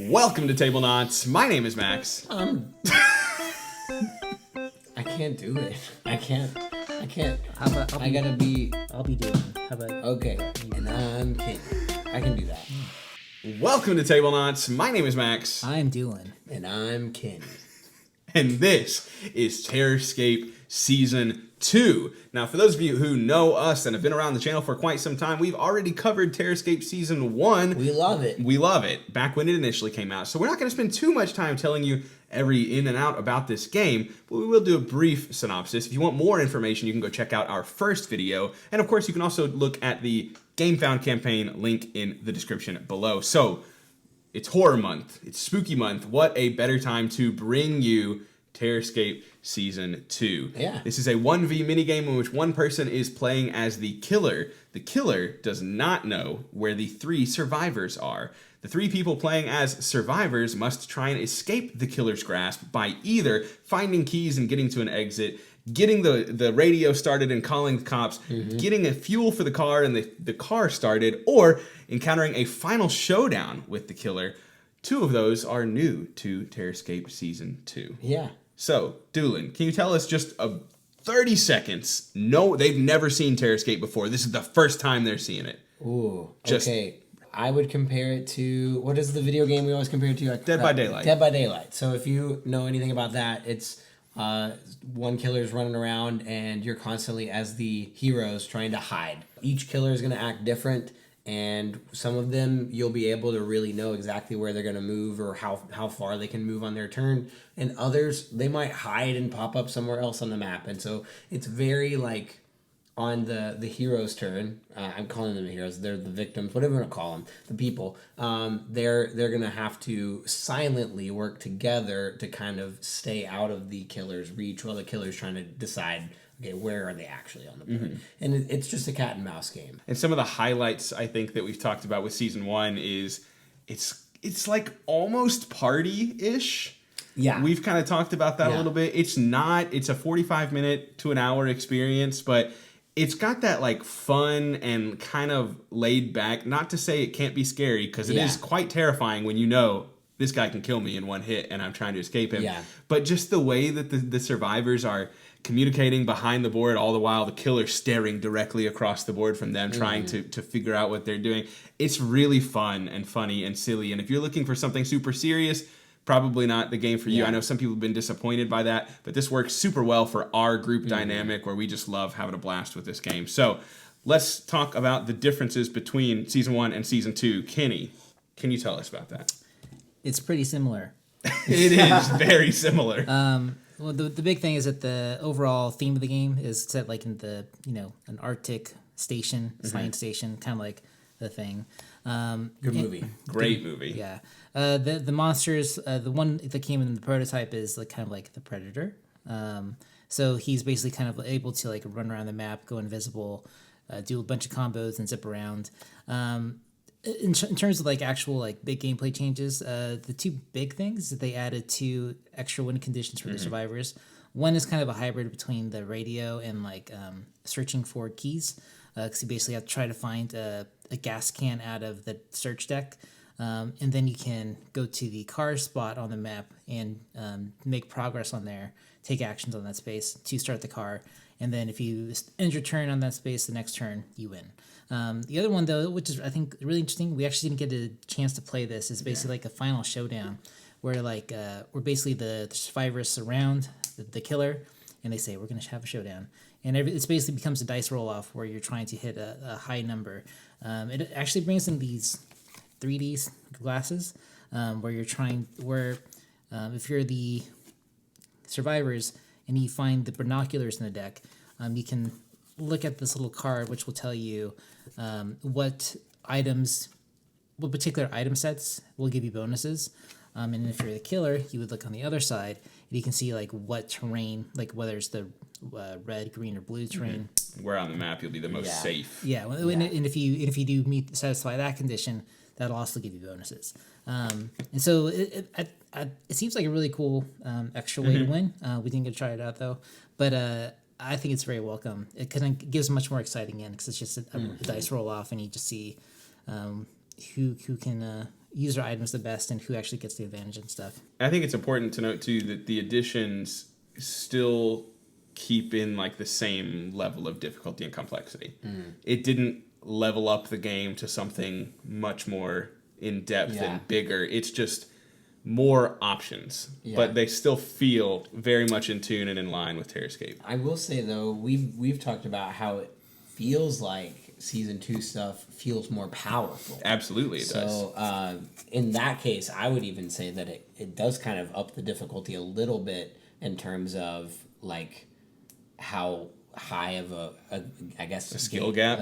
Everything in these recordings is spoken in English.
Welcome to Tablenauts. My name is Max. I can't do it. I can't. How about I'll be doing. How about Okay, and I'm King. I can do that. Welcome to Tablenauts. My name is Max. I'm Doolin. And I'm King. And this is Terrorscape Season 2. Now, for those of you who know us and have been around the channel for quite some time, we've already covered Terrorscape Season 1. We love it. We love it, back when it initially came out. So we're not going to spend too much time telling you every in and out about this game, but we will do a brief synopsis. If you want more information, you can go check out our first video. And of course, you can also look at the GameFound campaign link in the description below. So, it's horror month, it's spooky month. What a better time to bring you Terrorscape Season 2. Yeah. This is a 1v minigame in which one person is playing as the killer. The killer does not know where the 3 survivors are. The 3 people playing as survivors must try and escape the killer's grasp by either finding keys and getting to an exit, getting the radio started and calling the cops, getting a fuel for the car and the car started, or encountering a final showdown with the killer. 2 of those are new to Terrorscape Season 2. Yeah. So, Doolin, can you tell us just 30 seconds? No, they've never seen Terrorscape before. This is the first time they're seeing it. Ooh. Okay. I would compare it to, what is the video game we always compare it to? Dead by Daylight. Dead by Daylight. So if you know anything about that, it's one killer's running around and you're constantly, as the heroes, trying to hide. Each killer is going to act different, and some of them you'll be able to really know exactly where they're going to move or how far they can move on their turn. And others, they might hide and pop up somewhere else on the map. And so it's very like on the hero's turn. I'm calling them the heroes. They're the victims, whatever you want to call them, the people. They're going to have to silently work together to kind of stay out of the killer's reach while the killer's trying to decide, okay, where are they actually on the board? And it's just a cat and mouse game. And some of the highlights I think that we've talked about with Season 1 is it's like almost party-ish. Yeah. We've kind of talked about that a little bit. It's a 45-minute to an hour experience, but it's got that like fun and kind of laid back, not to say it can't be scary, because it is quite terrifying when you know this guy can kill me in one hit and I'm trying to escape him. Yeah. But just the way that the survivors are communicating behind the board, all the while the killer's staring directly across the board from them, trying to figure out what they're doing. It's really fun and funny and silly. And if you're looking for something super serious, probably not the game for you. I know some people have been disappointed by that, but this works super well for our group dynamic where we just love having a blast with this game. So let's talk about the differences between Season 1 and Season 2. Kenny, can you tell us about that? It's pretty similar. It is very similar. Well, the big thing is that the overall theme of the game is set like in the an Arctic station, science station, kind of like the thing. Good movie. Great movie. Yeah. The monsters, the one that came in the prototype is like kind of like the Predator. So he's basically kind of able to like run around the map, go invisible, do a bunch of combos and zip around. In terms of like actual like big gameplay changes, the 2 big things that they added 2 extra win conditions for the survivors. One is kind of a hybrid between the radio and like searching for keys, because you basically have to try to find a gas can out of the search deck, and then you can go to the car spot on the map and make progress on there, take actions on that space to start the car, and then if you end your turn on that space, the next turn you win. The other one though, which is I think really interesting, we actually didn't get a chance to play this, is basically like a final showdown where like where basically the survivors surround the killer and they say we're going to have a showdown, and it basically becomes a dice roll off where you're trying to hit a high number. It actually brings in these 3D glasses where you're if you're the survivors and you find the binoculars in the deck, you can look at this little card which will tell you what particular item sets will give you bonuses. And if you're the killer, you would look on the other side and you can see like what terrain, like whether it's the red, green, or blue terrain. Where on the map you'll be the most safe. Yeah, and if you do satisfy that condition, that'll also give you bonuses. And so it seems like a really cool extra way to win. We didn't get to try it out though, but I think it's very welcome. It kind of gives a much more exciting end because it's just a dice roll off, and you just see who can user items the best and who actually gets the advantage and stuff. I think it's important to note too that the additions still keep in like the same level of difficulty and complexity. It didn't level up the game to something much more in depth and bigger. It's just more options, but they still feel very much in tune and in line with Terrorscape. I will say though, we've talked about how it feels like season 2 stuff feels more powerful. Absolutely, it does. So in that case, I would even say that it does kind of up the difficulty a little bit in terms of like how high of a skill gap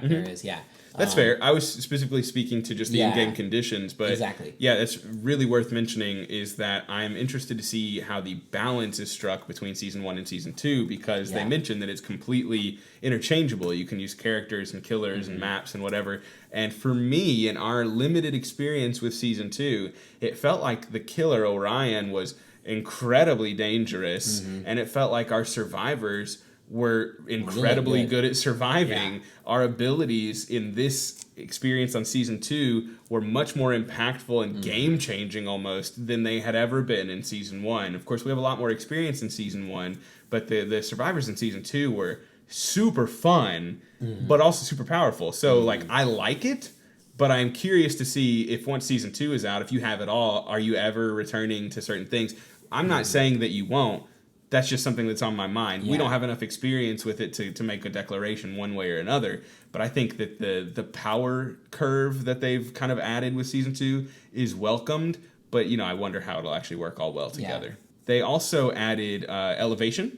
there is. Yeah, that's fair. I was specifically speaking to just the in-game conditions, but exactly. Yeah, that's really worth mentioning is that I'm interested to see how the balance is struck between season 1 and season 2 because they mentioned that it's completely interchangeable. You can use characters and killers and maps and whatever. And for me, in our limited experience with season 2, it felt like the killer Orion was incredibly dangerous, and it felt like our survivors were incredibly good at surviving. Yeah. Our abilities in this experience on season 2 were much more impactful and game-changing almost than they had ever been in season 1. Of course, we have a lot more experience in season 1, but the survivors in season 2 were super fun, but also super powerful. So, like, I like it, but I'm curious to see if once season 2 is out, if you have it all, are you ever returning to certain things? I'm not saying that you won't. That's just something that's on my mind. We don't have enough experience with it to make a declaration one way or another. But I think that the power curve that they've kind of added with season 2 is welcomed. But, you know, I wonder how it'll actually work all well together. Yeah. They also added elevation.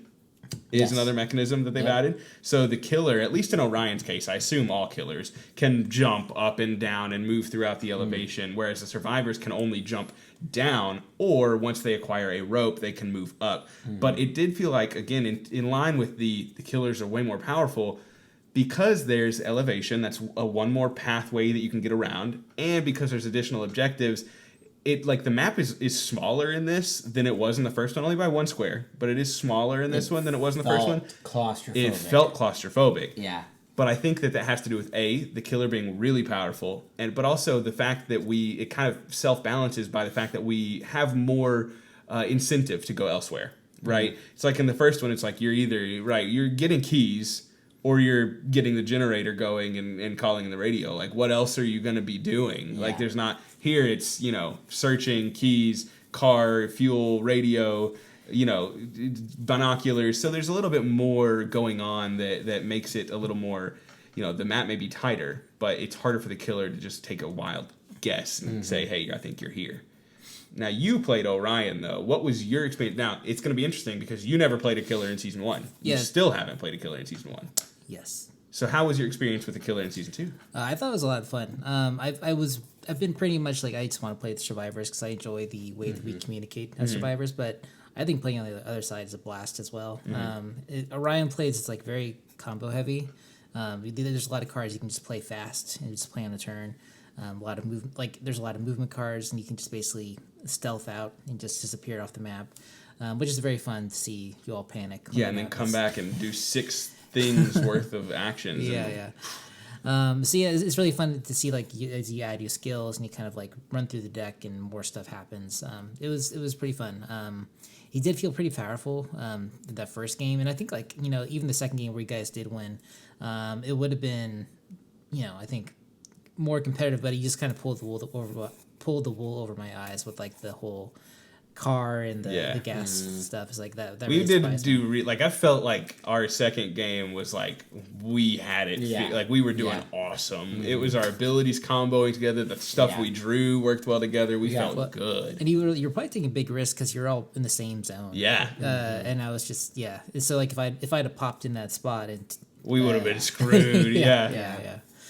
Is another mechanism that they've added. So the killer, at least in Orion's case, I assume all killers, can jump up and down and move throughout the elevation, whereas the survivors can only jump down, or once they acquire a rope, they can move up. But it did feel like, again, in line with the killers are way more powerful, because there's elevation, that's one more pathway that you can get around, and because there's additional objectives, it like the map is smaller in this than it was in the first one, only by 1 square, but it is smaller in this one than it was in the first one. It felt claustrophobic. Yeah. But I think that has to do with the killer being really powerful, but also the fact that it kind of self-balances by the fact that we have more incentive to go elsewhere, right? It's like in the first one, it's like you're getting keys or you're getting the generator going and calling the radio. Like, what else are you going to be doing? Yeah. Like, there's not... Here, it's, searching, keys, car, fuel, radio, binoculars. So there's a little bit more going on that makes it a little more... the map may be tighter, but it's harder for the killer to just take a wild guess and say, hey, I think you're here. Now, you played Orion, though. What was your experience? Now, it's going to be interesting because you never played a killer in Season 1. You still haven't played a killer in Season 1. Yes. So how was your experience with the killer in Season 2? I thought it was a lot of fun. I've been pretty much like, I just want to play the survivors because I enjoy the way that we communicate as survivors, but I think playing on the other side is a blast as well. Orion plays, it's like very combo heavy. There's a lot of cards you can just play fast and just play on a turn. There's a lot of movement cards, and you can just basically stealth out and just disappear off the map, which is very fun to see you all panic. Yeah, and then come back and do 6 things worth of actions. It's really fun to see, like, as you add your skills and you kind of like run through the deck and more stuff happens. It was pretty fun. He did feel pretty powerful that first game, and I think even the second game where you guys did win, it would have been, I think more competitive, but he just kind of pulled the wool over my eyes with like the whole car and the gas stuff. Is like that we really didn't do I felt like our second game was like we had it like we were doing awesome. It was our abilities comboing together, the stuff we drew worked well together. We felt good, and you're probably taking big risks because you're all in the same zone. And I was just so like if I'd have popped in that spot, we would have been screwed.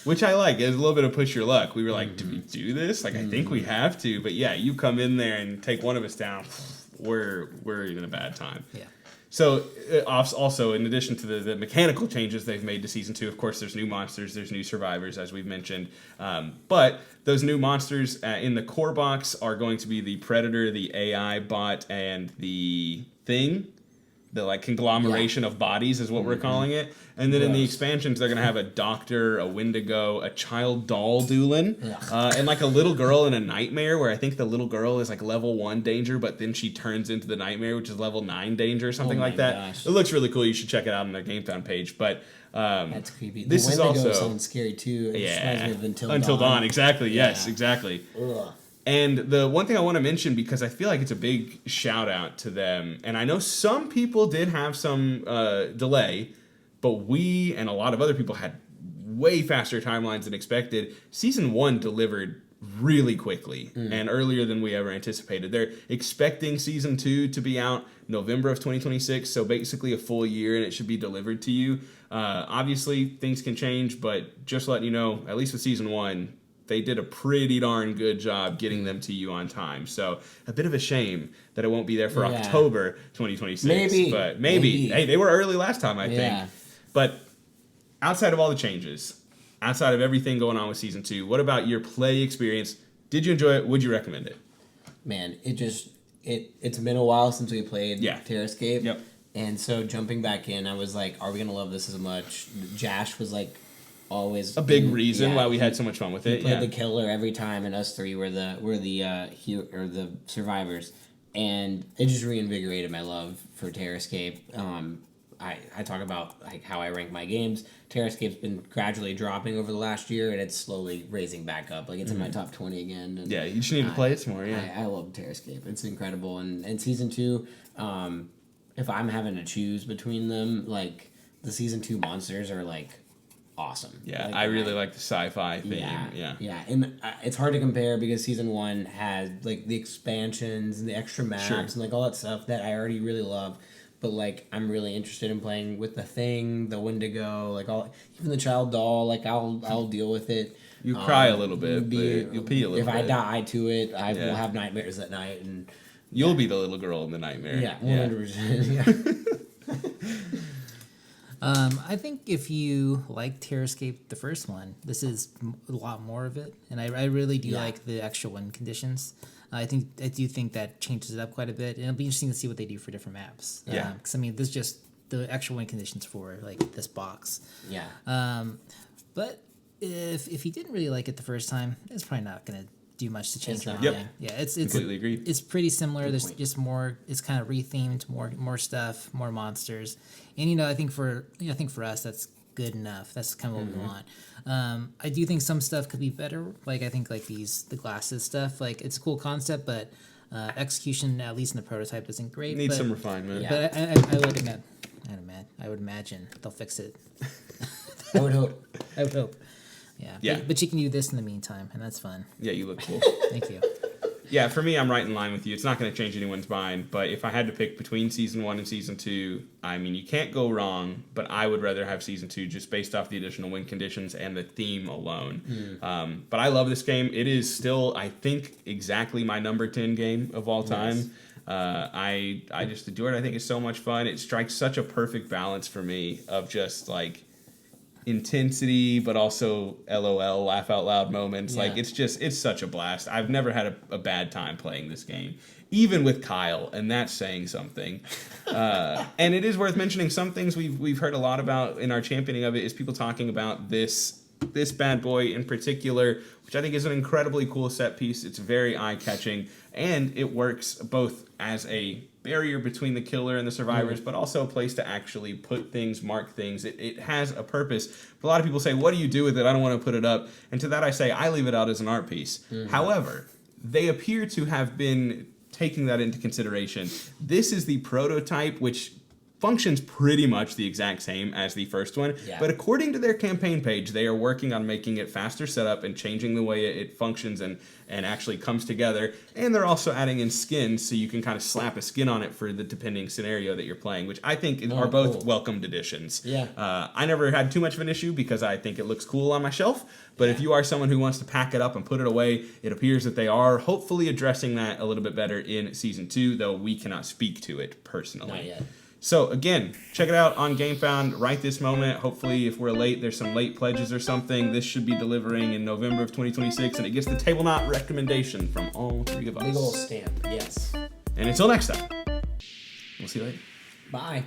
Which I like. It's a little bit of push your luck. We were like, do we do this? Like, I think we have to. But yeah, you come in there and take one of us down, we're in a bad time. Yeah. So also, in addition to the mechanical changes they've made to Season 2, of course, there's new monsters, there's new survivors, as we've mentioned. But those new monsters in the core box are going to be the Predator, the AI bot, and the Thing. the like conglomeration of bodies is what we're calling it. And then in the expansions, they're gonna have a doctor, a Wendigo, a child doll Doolin, and like a little girl in a nightmare. Where I think the little girl is like level 1 danger, but then she turns into the nightmare, which is level 9 danger or something like that. Gosh. It looks really cool. You should check it out on their GameFound page. But that's creepy. This the is Wendigo also sounds scary too. It just reminds me of Until Dawn. Exactly. Yes. Yeah. Exactly. Ugh. And the one thing I want to mention, because I feel like it's a big shout out to them, and I know some people did have some delay, but we and a lot of other people had way faster timelines than expected. Season 1 delivered really quickly and earlier than we ever anticipated. They're expecting Season 2 to be out November of 2026, so basically a full year, and it should be delivered to you. Obviously, things can change, but just letting you know, at least with Season 1, they did a pretty darn good job getting them to you on time. So a bit of a shame that it won't be there for October 2026. But maybe. Hey, they were early last time, I think. But outside of all the changes, outside of everything going on with Season 2, what about your play experience? Did you enjoy it? Would you recommend it? Man, it's been a while since we played Terrorscape. Yep. And so jumping back in, I was like, are we going to love this as much? Jash was like always a big reason why we had so much fun with it. He played the killer every time, and us three were the survivors, and it just reinvigorated my love for Terrorscape. I talk about like how I rank my games. Terrorscape's been gradually dropping over the last year, and it's slowly raising back up. Like it's in my top 20 again. And you just need to play it some more. I love Terrorscape. It's incredible, and Season 2. If I'm having to choose between them, like the Season 2 monsters are like awesome. Yeah, like, I really like the sci-fi theme. Yeah, and it's hard to compare because Season 1 had like the expansions and the extra maps and like all that stuff that I already really love. But like I'm really interested in playing with the Thing, the Wendigo, like even the child doll. Like I'll deal with it. You cry a little bit, but you'll pee a little bit. If I die to it, I will have nightmares at night, and you'll be the little girl in the nightmare. Yeah, 100%. I think if you like Terrorscape, the first one, this is a lot more of it, and I really do like the extra win conditions. I do think that changes it up quite a bit, and it'll be interesting to see what they do for different maps. Yeah, because I mean, this is just the extra win conditions for like this box. Yeah. But if you didn't really like it the first time, it's probably not gonna do much to change your Yep. mind. Yeah, it's completely agreed. It's pretty similar. There's just more. It's kind of rethemed, more stuff, more monsters, and I think for us that's good enough. That's kind of what we want. I do think some stuff could be better. Like I think like the glasses stuff. Like it's a cool concept, but execution, at least in the prototype, isn't great. Needs some refinement. Yeah. But I would imagine they'll fix it. I would hope. Yeah. But you can do this in the meantime, and that's fun. Yeah, you look cool. Thank you. Yeah, for me, I'm right in line with you. It's not going to change anyone's mind, but if I had to pick between Season 1 and Season 2, I mean, you can't go wrong, but I would rather have Season 2 just based off the additional win conditions and the theme alone. But I love this game. It is still, I think, exactly my number 10 game of all time. I just adore it. I think it's so much fun. It strikes such a perfect balance for me of just, like, intensity, but also LOL, laugh out loud moments. Like it's such a blast. I've never had a bad time playing this game, even with Kyle, and that's saying something. And it is worth mentioning some things we've heard a lot about in our championing of it is people talking about this bad boy in particular, which I think is an incredibly cool set piece. It's very eye-catching, and it works both as a barrier between the killer and the survivors, but also a place to actually put things, mark things. It has a purpose. But a lot of people say, what do you do with it? I don't want to put it up. And to that I say, I leave it out as an art piece. However, they appear to have been taking that into consideration. This is the prototype, which functions pretty much the exact same as the first one, but according to their campaign page, they are working on making it faster setup and changing the way it functions and actually comes together. And they're also adding in skins, so you can kind of slap a skin on it for the depending scenario that you're playing, which I think are both welcomed additions. I never had too much of an issue because I think it looks cool on my shelf, but if you are someone who wants to pack it up and put it away, it appears that they are hopefully addressing that a little bit better in Season 2, though we cannot speak to it personally. Not yet. So again, check it out on GameFound right this moment. Hopefully, if we're late, there's some late pledges or something. This should be delivering in November of 2026, and it gets the Tablenauts recommendation from all three of us. Big ol' stamp, yes. And until next time, we'll see you later. Bye.